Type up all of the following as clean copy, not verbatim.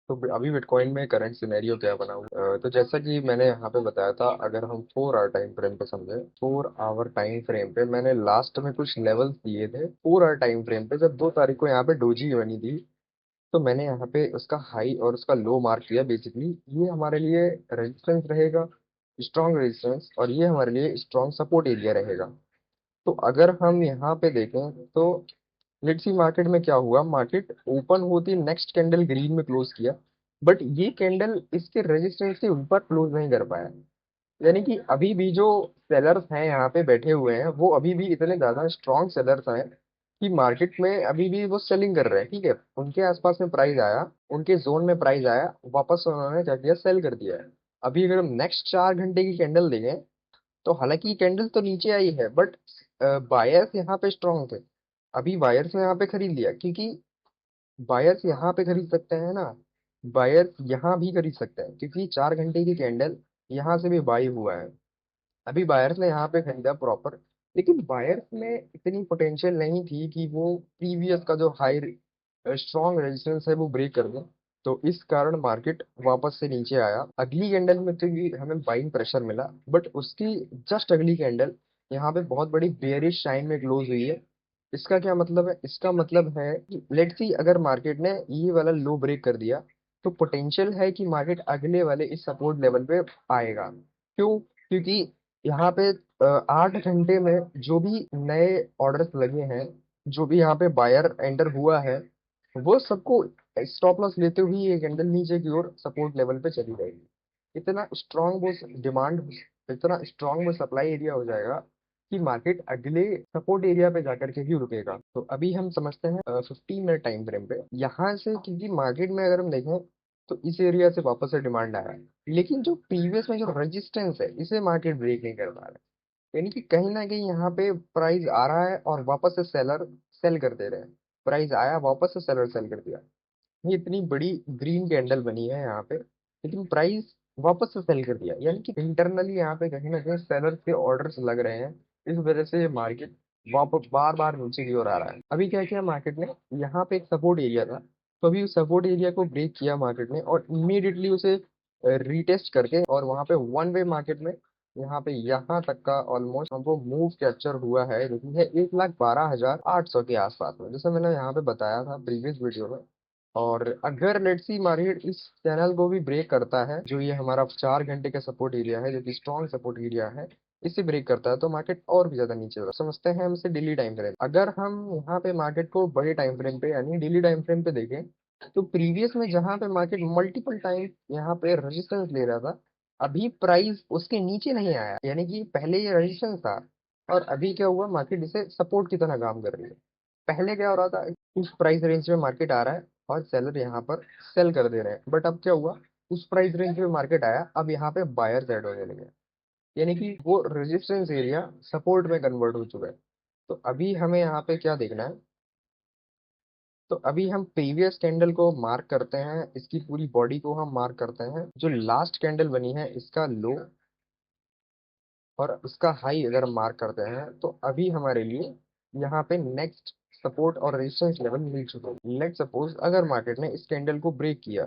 तो अभी बिटकॉइन में करंट सिनेरियो क्या बना हुआ है? तो जैसा कि मैंने यहाँ पे बताया था, अगर हम 4 आवर टाइम फ्रेम पे समझे, 4 आवर टाइम फ्रेम पे मैंने लास्ट में कुछ लेवल्स दिए थे। 4 आवर टाइम फ्रेम पे जब 2 तारीख को यहाँ पे डोजी बनी थी, तो मैंने यहाँ पे उसका हाई और उसका लो मार्क किया। बेसिकली ये हमारे लिए रेजिस्टेंस रहेगा, स्ट्रॉन्ग रेजिस्टेंस, और ये हमारे लिए स्ट्रॉन्ग सपोर्ट एरिया रहेगा। तो अगर हम यहाँ पे देखें तो लेट्स सी मार्केट में क्या हुआ। मार्केट ओपन होती नेक्स्ट कैंडल ग्रीन में क्लोज किया, बट ये कैंडल इसके रेजिस्टेंस के ऊपर क्लोज नहीं कर पाया। यानी कि अभी भी जो सेलर्स हैं यहाँ पे बैठे हुए हैं, वो अभी भी इतने ज्यादा स्ट्रॉन्ग सेलर्स हैं कि मार्केट में अभी भी वो सेलिंग कर रहे हैं। ठीक है, उनके आसपास में प्राइस आया, उनके जोन में प्राइस आया, वापस उन्होंने क्या किया, सेल कर दिया है। अभी अगर हम नेक्स्ट 4 घंटे की कैंडल देखें, तो हालांकि कैंडल तो नीचे आई है, बट बायर्स यहाँ पे स्ट्रांग थे। अभी बायर्स ने यहाँ पे खरीद लिया, क्योंकि बायर्स यहाँ पे खरीद सकते हैं ना, बायर्स यहाँ भी खरीद सकते हैं, क्योंकि 4 घंटे की कैंडल यहाँ से भी बाई हुआ है। अभी बायर्स ने यहाँ पे खरीदा प्रॉपर, लेकिन बायर्स में इतनी पोटेंशियल नहीं थी कि वो प्रीवियस का जो हाई स्ट्रॉन्ग रेजिस्टेंस है वो ब्रेक कर दें। तो इस कारण मार्केट वापस से नीचे आया। अगली कैंडल में तो भी हमें बाइंग प्रेशर मिला, बट उसकी जस्ट अगली कैंडल यहाँ पे बहुत बड़ी बेयरिश साइन में क्लोज हुई है। इसका क्या मतलब है? इसका मतलब है कि लेट्स सी अगर मार्केट ने ये वाला लो ब्रेक कर दिया, तो पोटेंशियल है कि मार्केट अगले वाले इस सपोर्ट लेवल पे आएगा। क्यों? क्योंकि यहाँ पे 8 घंटे में जो भी नए ऑर्डर्स लगे हैं, जो भी यहाँ पे बायर एंटर हुआ है, वो सबको स्टॉप लॉस लेते हुए ये कैंडल नीचे की ओर सपोर्ट लेवल पे चली जाएगी। इतना स्ट्रांग वो डिमांड, इतना स्ट्रांग वो सप्लाई एरिया हो जाएगा कि मार्केट अगले सपोर्ट एरिया पे जाकर के ही रुकेगा। तो अभी हम समझते हैं 15 मिनट टाइम फ्रेम पे यहाँ से, क्योंकि मार्केट में अगर हम देखें तो इस एरिया से वापस से डिमांड आया है, लेकिन जो प्रीवियस में जो रेजिस्टेंस है इसे मार्केट ब्रेक नहीं कर पा रहा है। यानी कि कहीं ना कहीं यहाँ पे प्राइस आ रहा है और वापस से सेलर सेल कर दे रहे हैं। प्राइस आया, वापस से सेलर सेल कर दिया। ये इतनी बड़ी ग्रीन कैंडल बनी है यहाँ पे, लेकिन प्राइस वापस से सेल कर दिया। यानी कि इंटरनली यहाँ पे कहीं ना कहीं सेलर के ऑर्डर्स लग रहे हैं। इस वजह से मार्केट वापस बार बार नीचे की ओर आ रहा है। अभी क्या किया मार्केट ने, यहाँ पे एक सपोर्ट एरिया था, तो अभी उस सपोर्ट एरिया को ब्रेक किया मार्केट ने, और इमीडिएटली उसे रीटेस्ट करके, और वहां पे वन वे मार्केट में यहाँ पे यहाँ तक का ऑलमोस्ट हमको मूव कैप्चर हुआ है, जो कि है 1,12,800 के आसपास में, जैसे मैंने यहाँ पे बताया था प्रीवियस वीडियो में। और अगर लेट्स सी मार्केट इस चैनल को भी ब्रेक करता है, जो ये हमारा 4 घंटे का सपोर्ट एरिया है, जो कि स्ट्रॉन्ग सपोर्ट एरिया है, इसे ब्रेक करता है, तो मार्केट और भी ज्यादा नीचे होगा। समझते हैं हम इसे डेली टाइम फ्रेम। अगर हम यहाँ पे मार्केट को बड़े टाइम फ्रेम पे यानी डेली टाइम फ्रेम पे देखें, तो प्रीवियस में जहाँ पे मार्केट मल्टीपल टाइम यहाँ पे रेजिस्टेंस ले रहा था, अभी प्राइस उसके नीचे नहीं आया। यानी कि पहले ये रेजिस्टेंस था, और अभी क्या हुआ, मार्केट इसे सपोर्ट की तरह काम कर रही है। पहले क्या हो रहा था, उस प्राइस रेंज में मार्केट आ रहा है और सेलर यहाँ पर सेल कर दे रहे हैं, बट अब क्या हुआ, उस प्राइस रेंज में मार्केट आया, अब यहाँ पे बायर्स ऐड होने लगे। यानी कि वो रेजिस्टेंस एरिया सपोर्ट में कन्वर्ट हो चुका है। तो अभी हमें यहाँ पे क्या देखना है, तो अभी हम प्रीवियस कैंडल को मार्क करते हैं, इसकी पूरी बॉडी को हम मार्क करते हैं। जो लास्ट कैंडल बनी है इसका लो और उसका हाई अगर हम मार्क करते हैं, तो अभी हमारे लिए यहाँ पे नेक्स्ट सपोर्ट और रेजिस्टेंस लेवल मिल चुके हैं। लेट सपोज अगर मार्केट ने इस कैंडल को ब्रेक किया,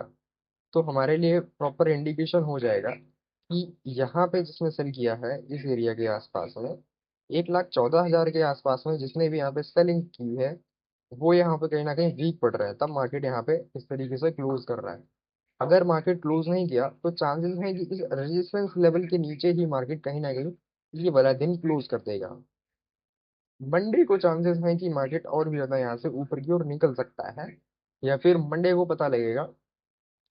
तो हमारे लिए प्रॉपर इंडिकेशन हो जाएगा कि यहाँ पे जिसने सेल किया है इस एरिया के आसपास में, 1,14,000 के आसपास में जिसने भी यहाँ पे सेलिंग की है, वो यहाँ पे कहीं ना कहीं वीक पड़ रहा है, तब मार्केट यहाँ पे इस तरीके से क्लोज कर रहा है। अगर मार्केट क्लोज नहीं किया, तो चांसेस है कि इस रेजिस्टेंस लेवल के नीचे ही मार्केट कहीं ना कहीं ये वाला दिन क्लोज कर देगा। मंडे को चांसेस हैं कि मार्केट और भी ज्यादा यहाँ से ऊपर की ओर निकल सकता है, या फिर मंडे को पता लगेगा।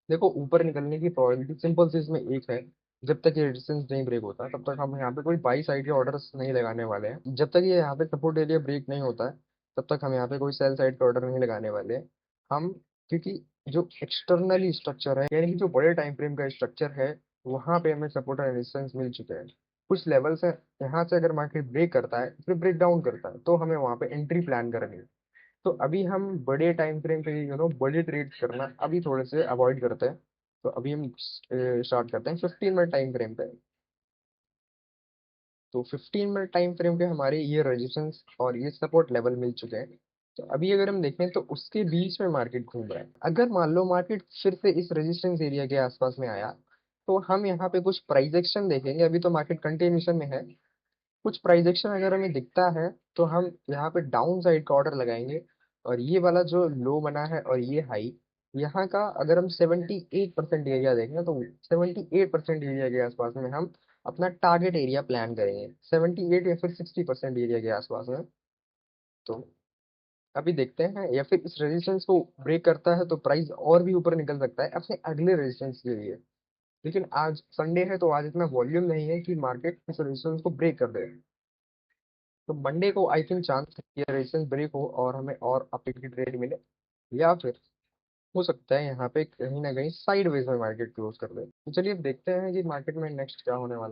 देखो, ऊपर निकलने की प्रोबेबिलिटी सिंपल सी इसमें एक है, जब तक ये रेजिस्टेंस नहीं ब्रेक होता तब तक हम यहाँ पे कोई बाई साइड के ऑर्डर्स नहीं लगाने वाले हैं। जब तक ये यहाँ पे सपोर्ट एरिया ब्रेक नहीं होता है, तब तक हम यहाँ पे कोई सेल साइड के ऑर्डर नहीं लगाने वाले हैं। हम, क्योंकि जो एक्सटर्नली स्ट्रक्चर है, यानी कि जो बड़े टाइम फ्रेम का स्ट्रक्चर है, वहां पे हमें सपोर्ट और रेजिस्टेंस मिल चुके हैं। कुछ लेवल्स है, यहाँ से अगर मार्केट ब्रेक करता है, फिर ब्रेक डाउन करता है, तो हमें वहां पे एंट्री प्लान करनी है। तो अभी हम बड़े टाइम फ्रेम पे बड़े ट्रेड करना अभी थोड़े से अवॉइड करते हैं। तो अभी हम स्टार्ट करते हैं 15 मिनट टाइम फ्रेम पे। तो 15 मिनट टाइम फ्रेम पे हमारे ये रेजिस्टेंस और ये सपोर्ट लेवल मिल चुके हैं। तो अभी अगर हम देखें तो उसके बीच में मार्केट घूम रहा है। अगर मान लो मार्केट फिर से इस रेजिस्टेंस एरिया के आसपास में आया, तो हम यहाँ पे कुछ प्राइस एक्शन देखेंगे। अभी तो मार्केट कंटिन्यूशन में है, कुछ प्राइस एक्शन अगर हमें दिखता है तो हम यहाँ पे डाउन साइड का ऑर्डर लगाएंगे। और ये वाला जो लो बना है और ये हाई, यहाँ का अगर हम 78% एरिया देखें तो 78% एरिया के आसपास में हम अपना टारगेट एरिया प्लान करेंगे, 78 या फिर 60% एरिया के आसपास में। तो अभी देखते हैं, या फिर इस रेजिस्टेंस को ब्रेक करता है तो प्राइस और भी ऊपर निकल सकता है अपने अगले रेजिस्टेंस के लिए। लेकिन आज संडे है तो आज इतना वॉल्यूम नहीं है कि मार्केट इस रेजिस्टेंस को ब्रेक कर दे। तो मंडे को आई थिंक चांस है कि रेजिस्टेंस ब्रेक हो और हमें और अपील की ट्रेड मिले, या फिर हो सकता है यहाँ पे कहीं ना कहीं साइडवेज में मार्केट क्लोज कर दे। तो चलिए अब देखते हैं कि मार्केट में नेक्स्ट क्या होने वाला है।